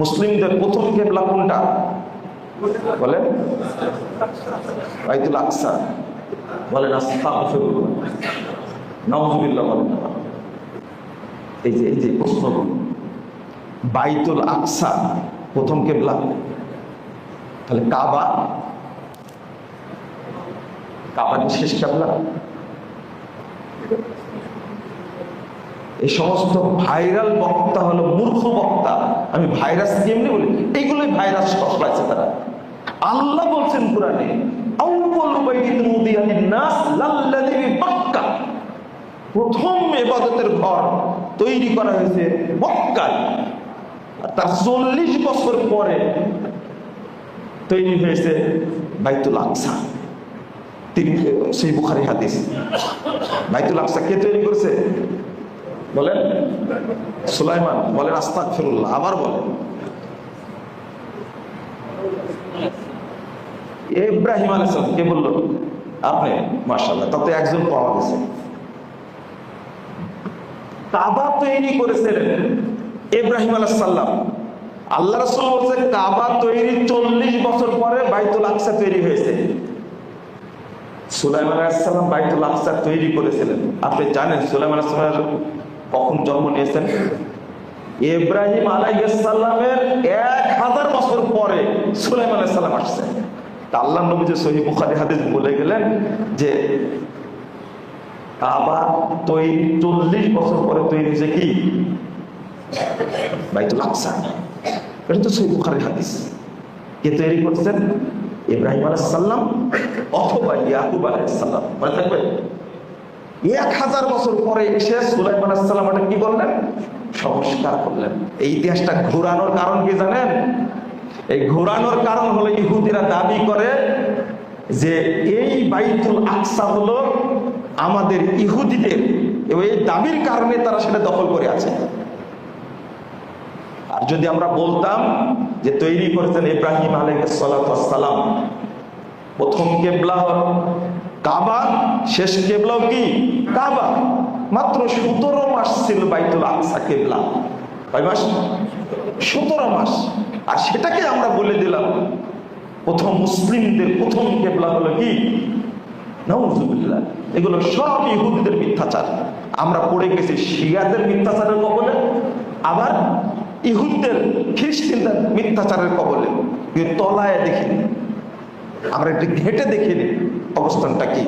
মুসলিমদের প্রথম কিবলা কোনটা বলেন? বাইতুল আকসা। বলেন আস্তাগফিরুল্লাহ, নাউযুবিল্লাহ বলেন। এই যে প্রশ্ন, বাইতুল আকসা প্রথম কিবলা, তাহলে কাবা কি শেষ কিবলা? এই সমস্ত ভাইরাল বক্তা হলো মূর্খ বক্তা। আমি ভাইরাস কেমনি বলি, এইগুলোই ভাইরাস সসলাইছে তারা। আল্লাহ বলছেন কোরআনে, প্রথম ইবাদতের ঘর তৈরি করা হয়েছে মক্কায়, আর তার 40 বছর পরে তৈরি হয়েছে বাইতুল আকসা। সেই বুখারী হাদিস। বাইতুল আকসা কে তৈরি করেছে বলেন? সুলাইমান। বলেন আস্তাগফিরুল্লাহ। আবার বলেন ইব্রাহিম আলাইহিস সালাম। কে বললো? আপনি। মাশাআল্লাহ, তাতে একজন পাওয়া গেছে। কাবা তৈরি করেছিলেন ইব্রাহিম আলাইহিস সালাম। আল্লাহ রাসূল বলেছে কাবা তৈরি 40 বছর পরে বাইতুল আকসা তৈরি হয়েছে। সুলাইমান আলাইহিস সালাম বাইতুল আকসা তৈরি করেছিলেন। আপনি জানেন সুলাইমান আলাইহিস সালাম কখন জন্ম নিয়েছেন? ইব্রাহিম আলাইহিস সালামের 1000 বছর পরে সুলাইমান আলাইহিস সালাম আসছেন। তা আল্লাহ নবী যে সহিহ বুখারী হাদিস বলে গেলেন যে কাবা তৈরি 40 বছর পরে তৈরি হয়েছে কি? বাইতুল আকসা। এটা তো সহিহ বুখারী হাদিস। কে তৈরি করছেন? ইব্রাহিম আলাইহিস সালাম অথবা ইয়াকুব আলাইহিস সালাম। মনে থাকবে? 1000 বছর পরে এসে সুলাইমান আলাইহিস সালাম এটা কি করলেন? সংস্কার করলেন। এই ইতিহাসটা ঘোরানোর কারণ কি জানেন? এই ঘোরানোর কারণ হলো ইহুদিরা দাবি করে যে এই বাইতুল আকসা হলো আমাদের ইহুদিদের, এবং এই দাবির কারণে তারা সেটা দখল করে আছে। আর যদি আমরা বলতাম যে তৈরি করেছেন ইব্রাহিম আলাইহিস সালাম, প্রথম কিবলা কাবা, শেষ কিবলাও কি কাবা। মাত্র 17 মাস ছিল বাইতুল আকসা কিবলা। কয় মাস? 17 মাস। আর সেটাকে আমরা বলে দিলাম প্রথম মুসলিমদের প্রথম কিবলা হলো কি? নাউযুবিল্লাহ। এগুলো সব ইহুদিদের মিথ্যাচার। আমরা পড়ে গেছি শিয়াদের মিথ্যাচারের কবলে, আবার ইহুদিদের খ্রিস্টানদের মিথ্যাচারের কবলে। কিন্তু তলায় দেখিনি, আমরা একটু ঘেঁটে দেখিনি অবস্থানটা কি।